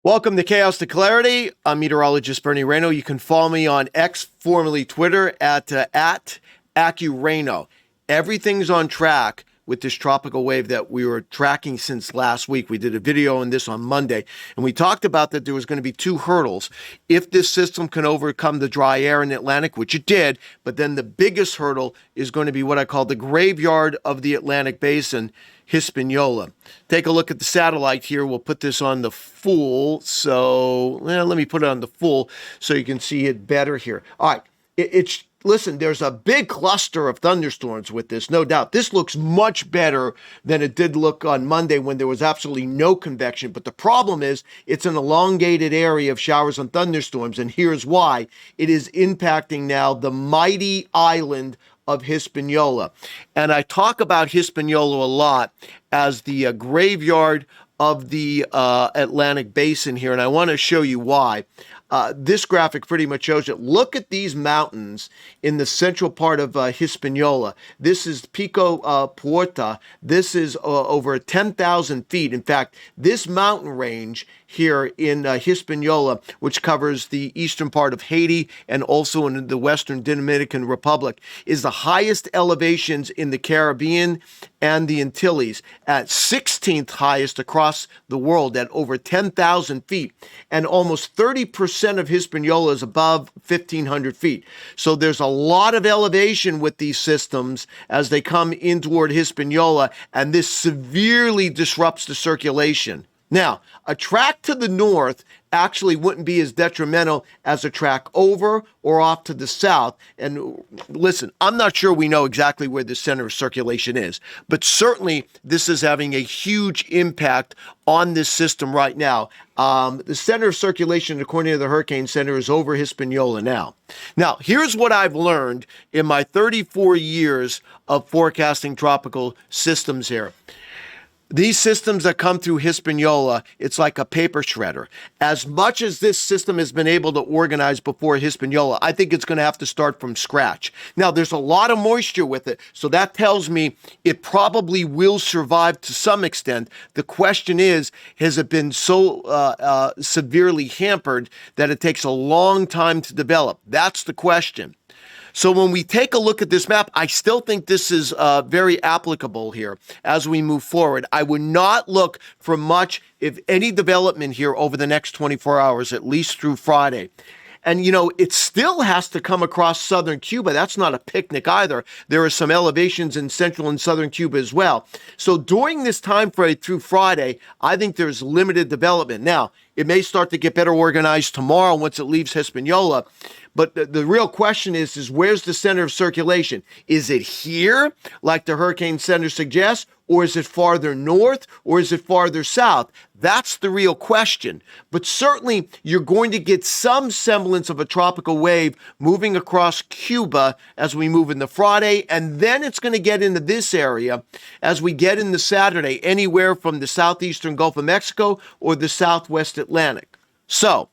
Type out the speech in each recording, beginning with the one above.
Welcome to Chaos to Clarity. I'm meteorologist Bernie Rayno. You can follow me on X, formerly Twitter, at AccuRayno. Everything's on track with this tropical wave that we were tracking since last week. We did a video on this on Monday, and we talked about that there was going to be two hurdles. If this system can overcome the dry air in the Atlantic, which it did, but then the biggest hurdle is going to be what I call the graveyard of the Atlantic Basin, Hispaniola. Take a look at the satellite here. We'll put this on the full. So let me put it on the full so you can see it better here. All right. Listen, there's a big cluster of thunderstorms with this, no doubt. This looks much better than it did look on Monday when there was absolutely no convection. But the problem is it's an elongated area of showers and thunderstorms. And here's why. It is impacting now the mighty island of Hispaniola. And I talk about Hispaniola a lot as the graveyard of the Atlantic Basin here, and I want to show you why. This graphic pretty much shows it. Look at these mountains in the central part of Hispaniola. This is Pico Puerta. This is over 10,000 feet. In fact, this mountain range here in Hispaniola, which covers the eastern part of Haiti and also in the western Dominican Republic, is the highest elevations in the Caribbean and the Antilles, at 16th highest across the world at over 10,000 feet. And almost 30% of Hispaniola is above 1,500 feet. So there's a lot of elevation with these systems as they come in toward Hispaniola, and this severely disrupts the circulation. Now, a track to the north actually wouldn't be as detrimental as a track over or off to the south. And listen, I'm not sure we know exactly where the center of circulation is, but certainly this is having a huge impact on this system right now. The center of circulation, according to the Hurricane Center, is over Hispaniola now. Now, here's what I've learned in my 34 years of forecasting tropical systems here. These systems that come through Hispaniola, it's like a paper shredder. As much as this system has been able to organize before Hispaniola, I think it's going to have to start from scratch. Now, there's a lot of moisture with it, so that tells me it probably will survive to some extent. The question is, has it been so severely hampered that it takes a long time to develop? That's the question. So when we take a look at this map, I still think this is very applicable here as we move forward. I would not look for much, if any, development here over the next 24 hours, at least through Friday. And, you know, it still has to come across southern Cuba. That's not a picnic either. There are some elevations in central and southern Cuba as well. So during this time frame through Friday, I think there's limited development. Now, it may start to get better organized tomorrow once it leaves Hispaniola. But the real question is where's the center of circulation? Is it here, like the Hurricane Center suggests, or is it farther north, or is it farther south? That's the real question. But certainly, you're going to get some semblance of a tropical wave moving across Cuba as we move into Friday, and then it's going to get into this area as we get into Saturday, anywhere from the southeastern Gulf of Mexico or the southwest Atlantic. So,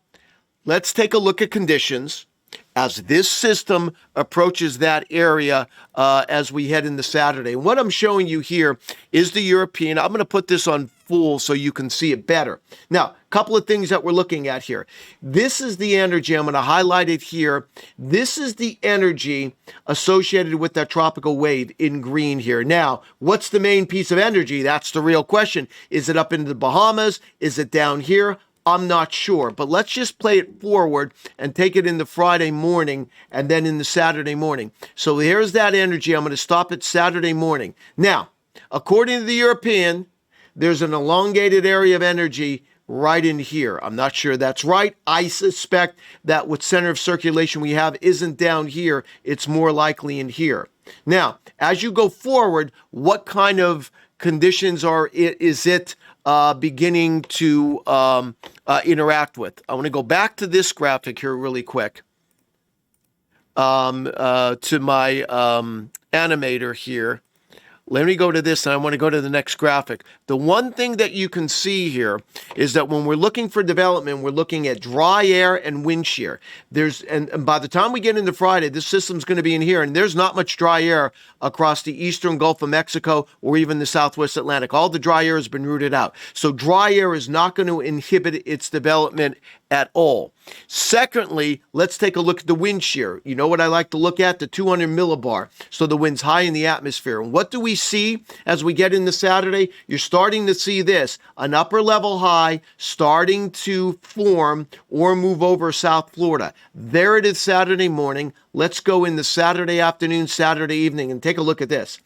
let's take a look at conditions as this system approaches that area as we head into Saturday. And what I'm showing you here is the European. I'm going to put this on full so you can see it better. Now, a couple of things that we're looking at here. This is the energy. I'm going to highlight it here. This is the energy associated with that tropical wave in green here. Now, what's the main piece of energy? That's the real question. Is it up into the Bahamas? Is it down here? I'm not sure, but let's just play it forward and take it into Friday morning and then into Saturday morning. So here's that energy. I'm going to stop at Saturday morning. Now, according to the European, there's an elongated area of energy right in here. I'm not sure that's right. I suspect that what center of circulation we have isn't down here. It's more likely in here. Now, as you go forward, what kind of conditions is it beginning to interact with? I want to go back to this graphic here really quick, to my animator here. let me go to this, and I want to go to the next graphic. The one thing that you can see here is that when we're looking for development, we're looking at dry air and wind shear. And by the time we get into Friday, this system's going to be in here, and there's not much dry air across the eastern Gulf of Mexico or even the Southwest Atlantic. All the dry air has been rooted out. So dry air is not going to inhibit its development at all. Secondly, let's take a look at the wind shear. You know what I like to look at? The 200 millibar. So the wind's high in the atmosphere. And what do we see as we get into Saturday? You're starting to see this, an upper level high starting to form or move over South Florida. There it is Saturday morning. Let's go into Saturday afternoon, Saturday evening, and take a look at this.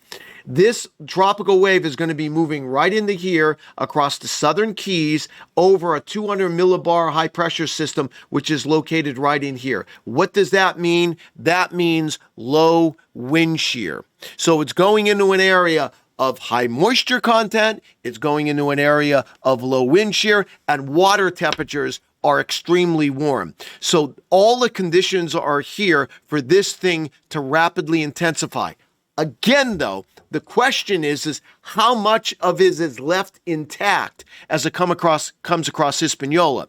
This tropical wave is going to be moving right into here across the southern Keys over a 200 millibar high pressure system, which is located right in here. What does that mean? That means low wind shear. So it's going into an area of high moisture content. It's going into an area of low wind shear, and water temperatures are extremely warm. So all the conditions are here for this thing to rapidly intensify. Again, though, the question is how much of it is left intact as it comes across Hispaniola.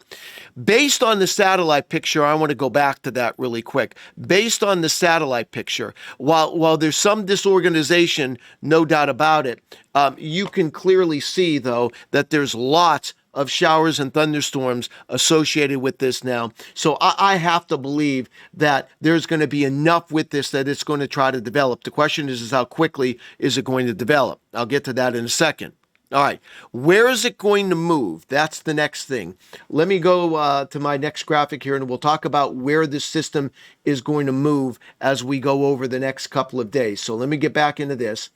Based on the satellite picture, I want to go back to that really quick. Based on the satellite picture, while there's some disorganization, no doubt about it, you can clearly see, though, that there's lots of showers and thunderstorms associated with this now. So I have to believe that there's going to be enough with this that it's going to try to develop. The question is how quickly is it going to develop? I'll get to that in a second. All right, where is it going to move? That's the next thing. Let me go to my next graphic here, and we'll talk about where this system is going to move as we go over the next couple of days. So let me get back into this.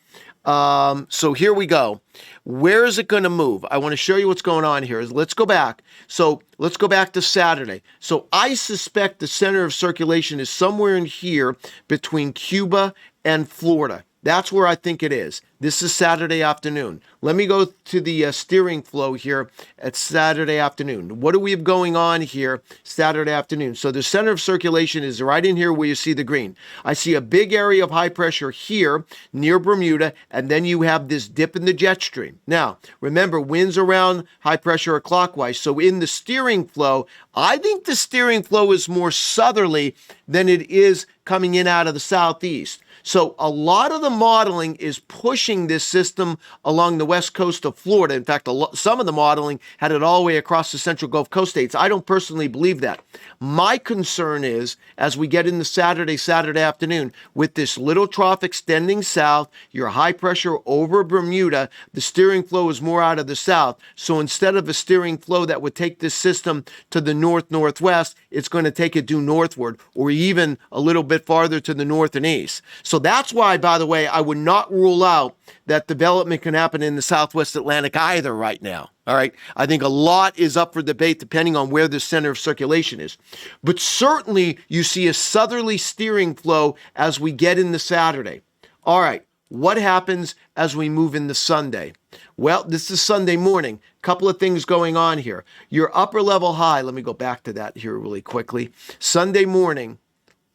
So here we go. Where is it going to move? I want to show you what's going on here. Let's go back. So let's go back to Saturday. So I suspect the center of circulation is somewhere in here between Cuba and Florida. That's where I think it is. This is Saturday afternoon. Let me go to the steering flow here at Saturday afternoon. What do we have going on here Saturday afternoon? So the center of circulation is right in here where you see the green. I see a big area of high pressure here near Bermuda, and then you have this dip in the jet stream. Now, remember, winds around high pressure are clockwise. So in the steering flow, I think the steering flow is more southerly than it is coming in out of the southeast. So a lot of the modeling is pushing this system along the west coast of Florida. In fact, some of the modeling had it all the way across the central Gulf Coast states. I don't personally believe that. My concern is, as we get into Saturday afternoon, with this little trough extending south, your high pressure over Bermuda, the steering flow is more out of the south. So instead of a steering flow that would take this system to the north-northwest, it's going to take it due northward, or even a little bit farther to the north and east. So that's why, by the way, I would not rule out that development can happen in the Southwest Atlantic either right now. All right. I think a lot is up for debate depending on where the center of circulation is. But certainly you see a southerly steering flow as we get into Saturday. All right. What happens as we move into Sunday? Well, this is Sunday morning. Couple of things going on here. Your upper level high, let me go back to that here really quickly. Sunday morning,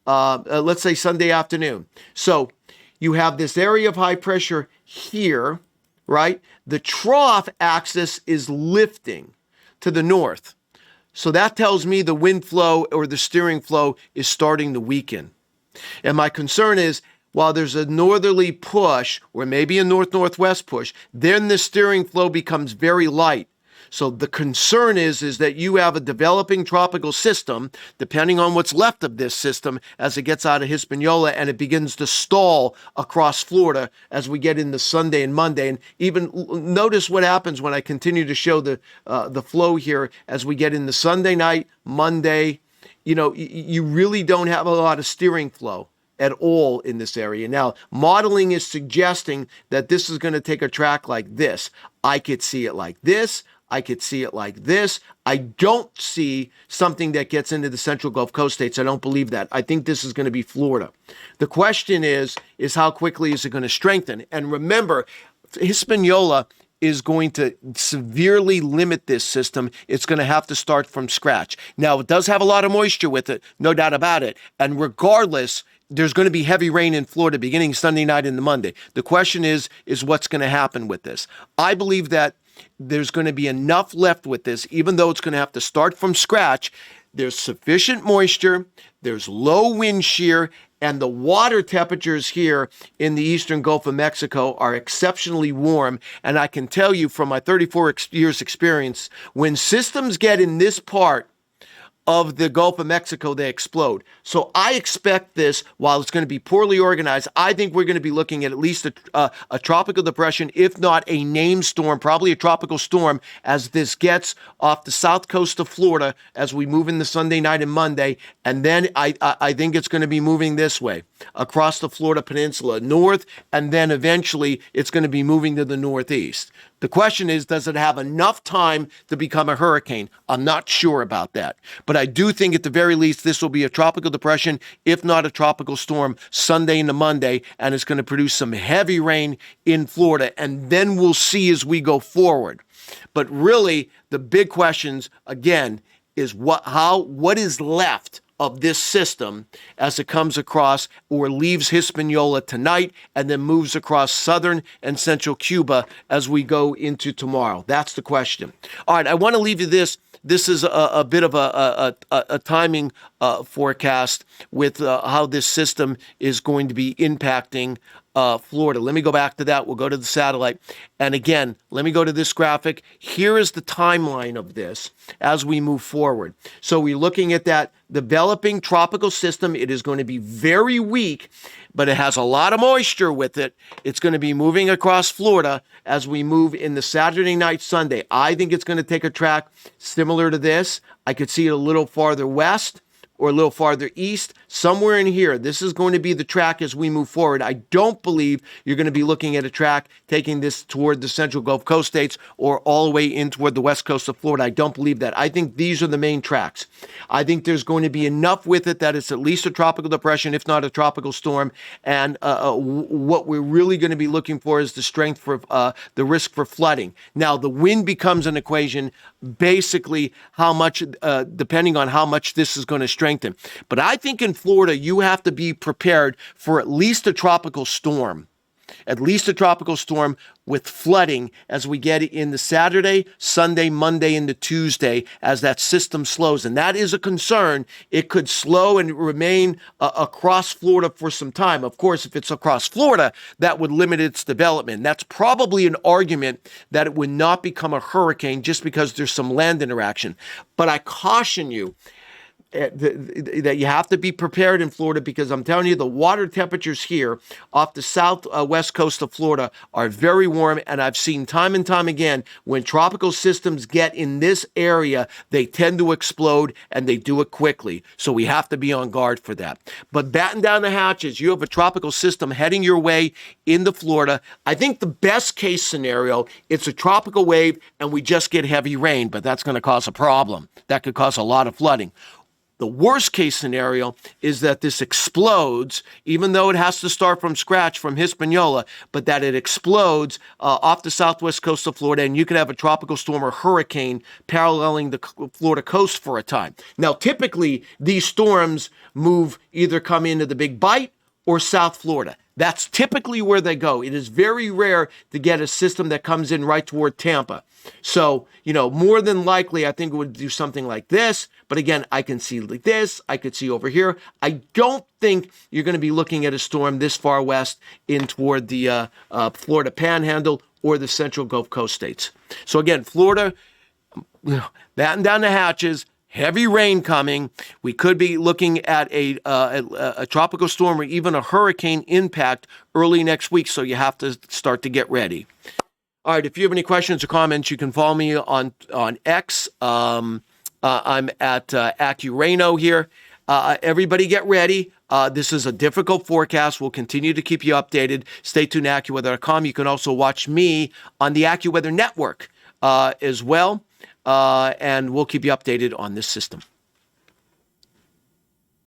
let's say Sunday afternoon. So you have this area of high pressure here, right? The trough axis is lifting to the north. So that tells me the wind flow or the steering flow is starting to weaken. And my concern is, while there's a northerly push or maybe a north-northwest push, then the steering flow becomes very light. So the concern is that you have a developing tropical system, depending on what's left of this system as it gets out of Hispaniola, and it begins to stall across Florida as we get into Sunday and Monday. And even notice what happens when I continue to show the flow here as we get into Sunday night, Monday. You know, you really don't have a lot of steering flow at all in this area. Now, modeling is suggesting that this is going to take a track like this. I could see it like this. I could see it like this. I don't see something that gets into the central Gulf Coast states. I don't believe that. I think this is going to be Florida. The question is how quickly is it going to strengthen? And remember, Hispaniola is going to severely limit this system. It's going to have to start from scratch. Now, it does have a lot of moisture with it, no doubt about it. And regardless, there's going to be heavy rain in Florida beginning Sunday night into Monday. The question is what's going to happen with this? I believe that there's going to be enough left with this, even though it's going to have to start from scratch. There's sufficient moisture, there's low wind shear, and the water temperatures here in the eastern Gulf of Mexico are exceptionally warm. And I can tell you from my 34 years experience, when systems get in this part of the Gulf of Mexico, they explode. So I expect this, while it's going to be poorly organized, I think we're going to be looking at least a tropical depression, if not a named storm, probably a tropical storm, as this gets off the south coast of Florida as we move into Sunday night and Monday. And then I think it's going to be moving this way across the Florida Peninsula north, and then eventually it's going to be moving to the northeast. The question is, does it have enough time to become a hurricane? I'm not sure about that. But I do think at the very least this will be a tropical depression, if not a tropical storm, Sunday into Monday, and it's going to produce some heavy rain in Florida. And then we'll see as we go forward. But really, the big questions, again, is what is left of this system as it comes across or leaves Hispaniola tonight and then moves across southern and central Cuba as we go into tomorrow. That's the question. All right, I want to leave you this. This is a bit of a timing forecast with how this system is going to be impacting Florida. Let me go back to that. We'll go to the satellite. And again, let me go to this graphic. Here is the timeline of this as we move forward. So we're looking at that developing tropical system. It is going to be very weak, but it has a lot of moisture with it. It's going to be moving across Florida as we move in the Saturday night, Sunday. I think it's going to take a track similar to this. I could see it a little farther west or a little farther east, somewhere in here. This is going to be the track as we move forward. I don't believe you're going to be looking at a track taking this toward the central Gulf Coast states or all the way in toward the west coast of Florida. I don't believe that. I think these are the main tracks. I think there's going to be enough with it that it's at least a tropical depression, if not a tropical storm. And what we're really going to be looking for is the strength for the risk for flooding. Now, the wind becomes an equation, basically how much, depending on how much this is going to strengthen. But I think in Florida, you have to be prepared for at least a tropical storm. At least a tropical storm with flooding as we get in the Saturday, Sunday, Monday, into Tuesday as that system slows. And that is a concern. It could slow and remain across Florida for some time. Of course, if it's across Florida, that would limit its development. That's probably an argument that it would not become a hurricane just because there's some land interaction. But I caution you that you have to be prepared in Florida, because I'm telling you, the water temperatures here off the southwest coast of Florida are very warm. And I've seen time and time again, when tropical systems get in this area, they tend to explode, and they do it quickly. So we have to be on guard for that. But batten down the hatches. You have a tropical system heading your way into Florida. I think the best case scenario, it's a tropical wave and we just get heavy rain, but that's going to cause a problem. That could cause a lot of flooding. The worst case scenario is that this explodes, even though it has to start from scratch from Hispaniola, but that it explodes off the southwest coast of Florida, and you could have a tropical storm or hurricane paralleling the Florida coast for a time. Now, typically, these storms either come into the Big Bite or South Florida. That's typically where they go. It is very rare to get a system that comes in right toward Tampa. So, more than likely, I think it would do something like this. But again, I can see like this. I could see over here. I don't think you're going to be looking at a storm this far west in toward the Florida Panhandle or the central Gulf Coast states. So again, Florida, batten down the hatches. Heavy rain coming. We could be looking at a tropical storm or even a hurricane impact early next week, so you have to start to get ready. All right, if you have any questions or comments, you can follow me on X. I'm at AccuRaino here. Everybody get ready. This is a difficult forecast. We'll continue to keep you updated. Stay tuned to AccuWeather.com. You can also watch me on the AccuWeather Network as well. And we'll keep you updated on this system.